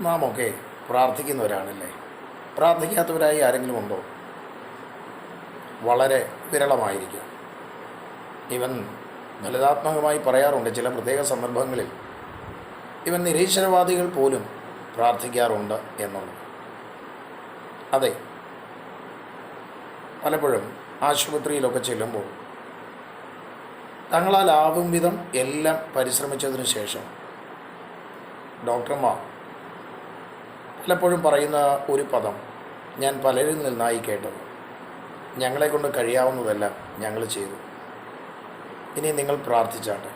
നാമൊക്കെ പ്രാർത്ഥിക്കുന്നവരാണല്ലേ? പ്രാർത്ഥിക്കാത്തവരായി ആരെങ്കിലും ഉണ്ടോ? വളരെ വിരളമായിരിക്കും. ഇവൻ ഫലിതാത്മകമായി പറയാറുണ്ട് ചില പ്രത്യേക സന്ദർഭങ്ങളിൽ ഇവൻ നിരീശ്വരവാദികൾ പോലും പ്രാർത്ഥിക്കാറുണ്ട് എന്നുള്ളത്. അതെ, പലപ്പോഴും ആശുപത്രിയിലൊക്കെ ചെല്ലുമ്പോൾ തങ്ങളാലാവും വിധം എല്ലാം പരിശ്രമിച്ചതിന് ശേഷം ഡോക്ടർമാർ പലപ്പോഴും പറയുന്ന ഒരു പദം ഞാൻ പലരിൽ നിന്നായി കേട്ടത്: ഞങ്ങളെക്കൊണ്ട് കഴിയാവുന്നതെല്ലാം ഞങ്ങൾ ചെയ്തു, ഇനി നിങ്ങൾ പ്രാർത്ഥിച്ചാട്ടെ.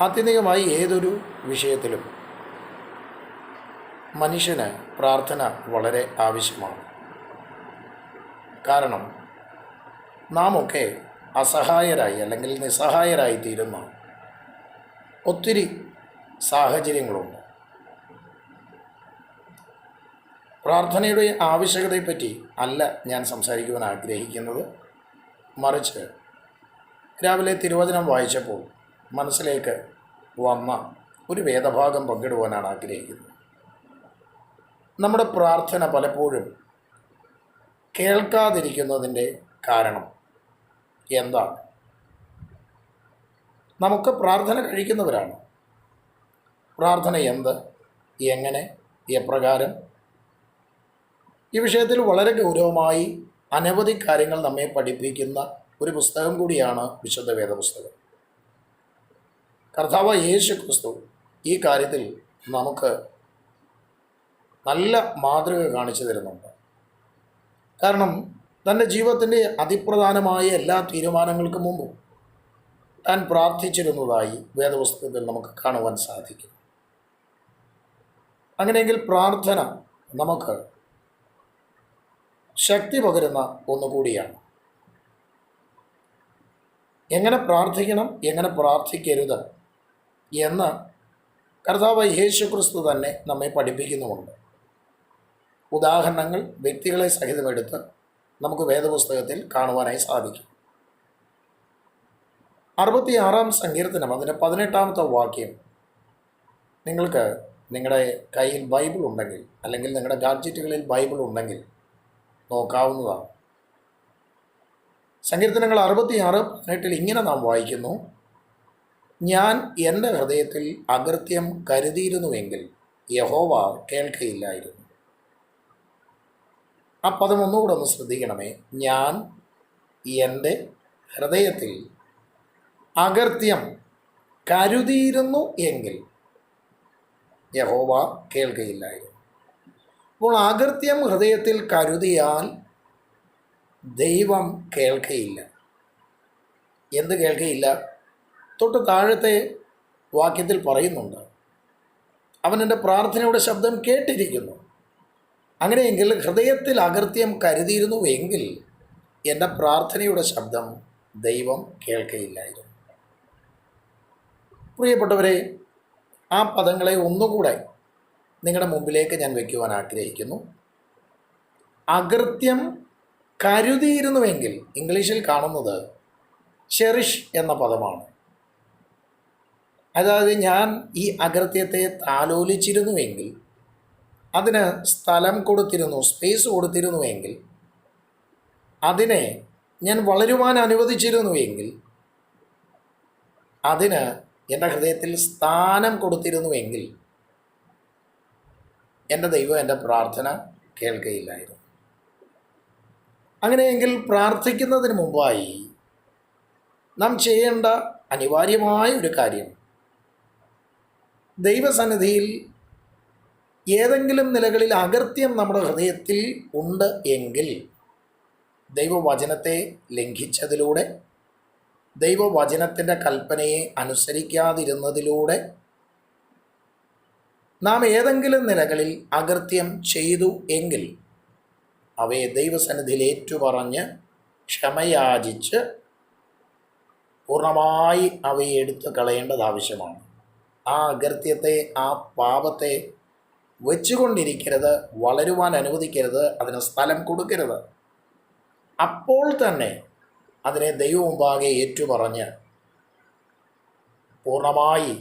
ആത്യന്തികമായി ഏതൊരു വിഷയത്തിലും മനുഷ്യന് പ്രാർത്ഥന വളരെ ആവശ്യമാണ്. കാരണം നാം ഒക്കെ അസഹായരായി അല്ലെങ്കിൽ നിസ്സഹായരായി തീരുന്ന ഒത്തിരി സാഹചര്യങ്ങളുണ്ട്. പ്രാർത്ഥനയുടെ ആവശ്യകതയെപ്പറ്റി അല്ല ഞാൻ സംസാരിക്കുവാൻ ആഗ്രഹിക്കുന്നത്. മറിച്ച് രാവിലെ തിരുവചനം വായിച്ചപ്പോൾ മനസ്സിലേക്ക് വന്ന ഒരു വേദഭാഗം പങ്കിടുവാനാണ് ആഗ്രഹിക്കുന്നത്. നമ്മുടെ പ്രാർത്ഥന പലപ്പോഴും കേൾക്കാതിരിക്കുന്നതിൻ്റെ കാരണം എന്താണ്? നമുക്ക് പ്രാർത്ഥന കഴിക്കുന്നവരാണ്. പ്രാർത്ഥന എന്ത്, എങ്ങനെ, എപ്രകാരം? ഈ വിഷയത്തിൽ വളരെ ഗൗരവമായി അനവധി കാര്യങ്ങൾ നമ്മെ പഠിപ്പിക്കുന്ന ഒരു പുസ്തകം കൂടിയാണ് വിശുദ്ധ വേദപുസ്തകം. കർത്താവ് യേശു ക്രിസ്തു ഈ കാര്യത്തിൽ നമുക്ക് നല്ല മാതൃക കാണിച്ചു തരുന്നുണ്ട്. കാരണം തൻ്റെ ജീവിതത്തിൻ്റെ അതിപ്രധാനമായ എല്ലാ തീരുമാനങ്ങൾക്ക് മുമ്പും താൻ പ്രാർത്ഥിച്ചിരുന്നതായി വേദപുസ്തകത്തിൽ നമുക്ക് കാണുവാൻ സാധിക്കും. അങ്ങനെയെങ്കിൽ പ്രാർത്ഥന നമുക്ക് ശക്തി പകരുന്ന ഒന്നുകൂടിയാണ്. എങ്ങനെ പ്രാർത്ഥിക്കണം, എങ്ങനെ പ്രാർത്ഥിക്കരുത് എന്ന് കർത്താവ് യേശു ക്രിസ്തു തന്നെ നമ്മെ പഠിപ്പിക്കുന്നുമുണ്ട്. ഉദാഹരണങ്ങൾ വ്യക്തികളെ സഹിതമെടുത്ത് നമുക്ക് വേദപുസ്തകത്തിൽ കാണുവാനായി സാധിക്കും. 66-ാം സങ്കീർത്തനം അതിൻ്റെ 18-ാമത്തെ വാക്യം നിങ്ങൾക്ക് നിങ്ങളുടെ കയ്യിൽ ബൈബിൾ ഉണ്ടെങ്കിൽ അല്ലെങ്കിൽ നിങ്ങളുടെ ഗാഡ്ജറ്റുകളിൽ ബൈബിൾ ഉണ്ടെങ്കിൽ നോക്കാവുന്നതാണ്. സങ്കീർത്തനങ്ങൾ 66:18 ഇങ്ങനെ നാം വായിക്കുന്നു: ഞാൻ എൻ്റെ ഹൃദയത്തിൽ അകൃത്യം കരുതിയിരുന്നുവെങ്കിൽ യഹോവ കേൾക്കയില്ലായിരുന്നു. ആ പദം ഒന്നുകൂടെ ഒന്ന് ശ്രദ്ധിക്കണമേ. ഞാൻ എൻ്റെ ഹൃദയത്തിൽ അകൃത്യം കരുതിയിരുന്നു എങ്കിൽ യഹോവ കേൾക്കയില്ലായിരുന്നു. അപ്പോൾ അകൃത്യം ഹൃദയത്തിൽ കരുതിയാൽ ദൈവം കേൾക്കയില്ല. എന്ത് കേൾക്കയില്ല? തൊട്ട് താഴത്തെ വാക്യത്തിൽ പറയുന്നുണ്ട്, അവൻ എൻ്റെ പ്രാർത്ഥനയുടെ ശബ്ദം കേട്ടിരിക്കുന്നു. അങ്ങനെയെങ്കിൽ ഹൃദയത്തിൽ അകൃത്യം കരുതിയിരുന്നു എങ്കിൽ എൻ്റെ പ്രാർത്ഥനയുടെ ശബ്ദം ദൈവം കേൾക്കയില്ലായിരുന്നു. പ്രിയപ്പെട്ടവരെ, ആ പദങ്ങളെ ഒന്നുകൂടെ നിങ്ങളുടെ മുമ്പിലേക്ക് ഞാൻ വയ്ക്കുവാൻ ആഗ്രഹിക്കുന്നു. അകൃത്യം കരുതിയിരുന്നുവെങ്കിൽ ഇംഗ്ലീഷിൽ കാണുന്നത് ചെറിഷ് എന്ന പദമാണ്. അതായത് ഞാൻ ഈ അകൃത്യത്തെ താലോലിച്ചിരുന്നുവെങ്കിൽ, അതിന് സ്ഥലം കൊടുത്തിരുന്നു, സ്പേസ് കൊടുത്തിരുന്നുവെങ്കിൽ, അതിനെ ഞാൻ വളരുവാൻ അനുവദിച്ചിരുന്നുവെങ്കിൽ, അതിന് എൻ്റെ ഹൃദയത്തിൽ സ്ഥാനം കൊടുത്തിരുന്നുവെങ്കിൽ എൻ്റെ ദൈവം എൻ്റെ പ്രാർത്ഥന കേൾക്കയില്ലായിരുന്നു. അങ്ങനെയെങ്കിൽ പ്രാർത്ഥിക്കുന്നതിന് മുമ്പായി നാം ചെയ്യേണ്ട അനിവാര്യമായ ഒരു കാര്യം, ദൈവസന്നിധിയിൽ ഏതെങ്കിലും നിലകളിൽ അകൃത്യം നമ്മുടെ ഹൃദയത്തിൽ ഉണ്ട് എങ്കിൽ ദൈവവചനത്തെ ലംഘിച്ചതിലൂടെ, ദൈവവചനത്തിൻ്റെ കൽപ്പനയെ അനുസരിക്കാതിരുന്നതിലൂടെ നാം ഏതെങ്കിലും നിലകളിൽ അകൃത്യം ചെയ്തു എങ്കിൽ അവയെ ദൈവസന്നിധിയിൽ ഏറ്റുപറഞ്ഞ് ക്ഷമയാചിച്ച് പൂർണ്ണമായി അവയെ എടുത്തു കളയേണ്ടത് ആവശ്യമാണ്. ആ അകൃത്യത്തെ, ആ പാപത്തെ വെച്ചുകൊണ്ടിരിക്കരുത്, വളരുവാൻ അനുവദിക്കരുത്, അതിന് സ്ഥലം കൊടുക്കരുത്. അപ്പോൾ തന്നെ അതിനെ ദൈവമുമ്പാകെ ഏറ്റുപറഞ്ഞ് പൂർണ്ണമായി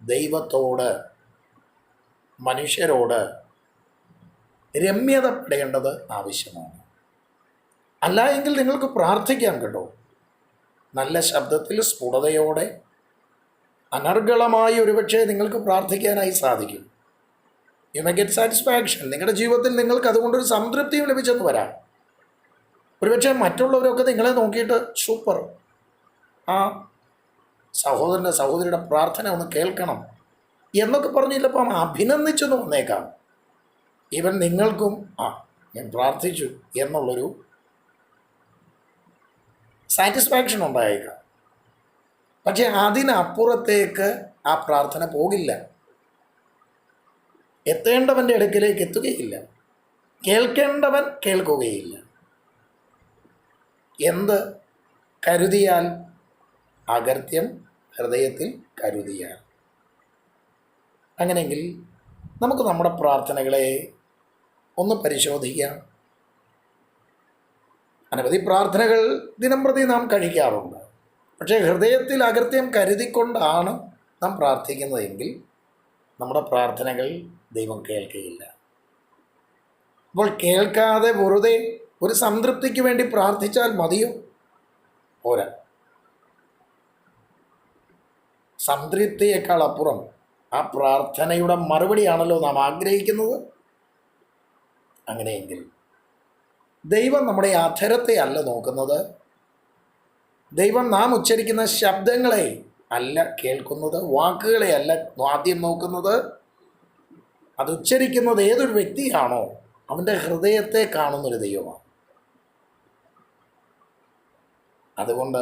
ദൈവത്തോട് മനുഷ്യരോട് രമ്യതപ്പെടേണ്ടത് ആവശ്യമാണ്. അല്ല എങ്കിൽ നിങ്ങൾക്ക് പ്രാർത്ഥിക്കാം കേട്ടോ. നല്ല ശബ്ദത്തിൽ സ്ഫുടതയോടെ അനർഗളമായി ഒരുപക്ഷെ നിങ്ങൾക്ക് പ്രാർത്ഥിക്കാനായി സാധിക്കും. You may get satisfaction. നിങ്ങളുടെ ജീവിതത്തിൽ നിങ്ങൾക്ക് അതുകൊണ്ടൊരു സംതൃപ്തിയും ലഭിച്ചെന്ന് വരാം. ഒരുപക്ഷെ മറ്റുള്ളവരൊക്കെ നിങ്ങളെ നോക്കിയിട്ട് സൂപ്പർ, ആ സഹോദരൻ്റെ സഹോദരിയുടെ പ്രാർത്ഥന ഒന്ന് കേൾക്കണം എന്നൊക്കെ പറഞ്ഞില്ലപ്പം അഭിനന്ദിച്ചെന്ന് വന്നേക്കാം. ഈവൻ നിങ്ങൾക്കും ഞാൻ പ്രാർത്ഥിച്ചു എന്നുള്ളൊരു സാറ്റിസ്ഫാക്ഷൻ ഉണ്ടായേക്കാം. പക്ഷേ അതിനപ്പുറത്തേക്ക് ആ പ്രാർത്ഥന പോകില്ല, എത്തേണ്ടവൻ്റെ അടുക്കിലേക്ക് എത്തുകയില്ല, കേൾക്കേണ്ടവൻ കേൾക്കുകയില്ല. എന്ത് കരുതിയാൽ? അകൃത്യം ഹൃദയത്തിൽ കരുതിയാൽ. അങ്ങനെയെങ്കിൽ നമുക്ക് നമ്മുടെ പ്രാർത്ഥനകളെ ഒന്ന് പരിശോധിക്കാം. അനവധി പ്രാർത്ഥനകൾ ദിനംപ്രതി നാം കഴിക്കാറുണ്ട്. പക്ഷേ ഹൃദയത്തിൽ അകൃത്യം കരുതിക്കൊണ്ടാണ് നാം പ്രാർത്ഥിക്കുന്നതെങ്കിൽ നമ്മുടെ പ്രാർത്ഥനകൾ ദൈവം കേൾക്കുകയില്ല. അപ്പോൾ കേൾക്കാതെ വെറുതെ ഒരു സംതൃപ്തിക്ക് വേണ്ടി പ്രാർത്ഥിച്ചാൽ മതിയോ? പോരാ. സംതൃപ്തിയേക്കാൾ അപ്പുറം ആ പ്രാർത്ഥനയുടെ മറുപടിയാണല്ലോ നാം ആഗ്രഹിക്കുന്നത്. അങ്ങനെയെങ്കിൽ ദൈവം നമ്മുടെ അധരത്തെ അല്ല നോക്കുന്നത്, ദൈവം നാം ഉച്ചരിക്കുന്ന ശബ്ദങ്ങളെ അല്ല കേൾക്കുന്നത്, വാക്കുകളെ അല്ല ആദ്യം നോക്കുന്നത്. അത് ഉച്ചരിക്കുന്നത് ഏതൊരു വ്യക്തിയാണോ അവൻ്റെ ഹൃദയത്തെ കാണുന്നൊരു ദൈവമാണ്. അതുകൊണ്ട്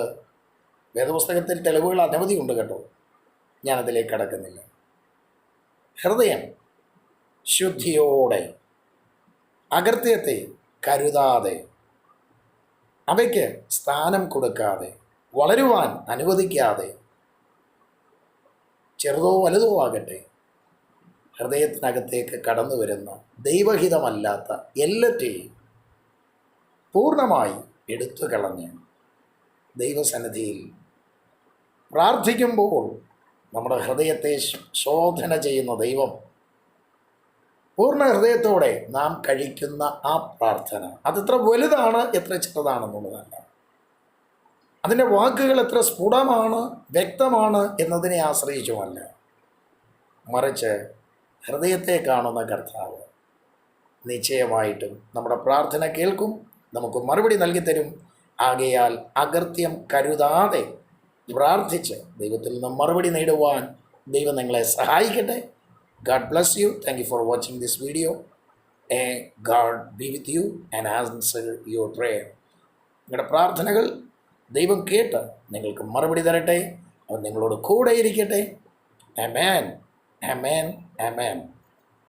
വേദപുസ്തകത്തിൽ തെളിവുകൾ അനവധി ഉണ്ട് കേട്ടോ, ഞാനതിലേക്ക് കടക്കുന്നില്ല. ഹൃദയം ശുദ്ധിയോടെ, അകൃത്യത്തെ കരുതാതെ, അവയ്ക്ക് സ്ഥാനം കൊടുക്കാതെ, വളരുവാൻ അനുവദിക്കാതെ, ചെറുതോ വലുതോ ആകട്ടെ, ഹൃദയത്തിനകത്തേക്ക് കടന്നു വരുന്ന ദൈവഹിതമല്ലാത്ത എല്ലാറ്റെയും പൂർണ്ണമായി എടുത്തു കളഞ്ഞ് ദൈവസന്നിധിയിൽ പ്രാർത്ഥിക്കുമ്പോൾ നമ്മുടെ ഹൃദയത്തെ ശോധന ചെയ്യുന്ന ദൈവം പൂർണ്ണ ഹൃദയത്തോടെ നാം കഴിക്കുന്ന ആ പ്രാർത്ഥന അതെത്ര വലുതാണ് എത്ര ചെറുതാണെന്നുള്ളതല്ല, അതിൻ്റെ വാക്കുകൾ എത്ര സ്ഫുടമാണ് വ്യക്തമാണ് എന്നതിനെ ആശ്രയിച്ചുമല്ല, മറിച്ച് ഹൃദയത്തെ കാണുന്ന കർത്താവ് നിശ്ചയമായിട്ടും നമ്മുടെ പ്രാർത്ഥന കേൾക്കും, നമുക്ക് മറുപടി നൽകിത്തരും. ആകയാൽ അകൃത്യം കരുതാതെ പ്രാർത്ഥിച്ച് ദൈവത്തിൽ നിന്ന് മറുപടി നേടുവാൻ ദൈവം നിങ്ങളെ സഹായിക്കട്ടെ. God bless you. Thank you for watching this video. And God be with you and answer your prayer. നിങ്ങളുടെ പ്രാർത്ഥനകൾ ദൈവം കേട്ട് നിങ്ങൾക്ക് മറുപടി തരട്ടെ. അവൻ നിങ്ങളോട് കൂടെ ഇരിക്കട്ടെ. ആമേൻ, ആമേൻ, ആമേൻ.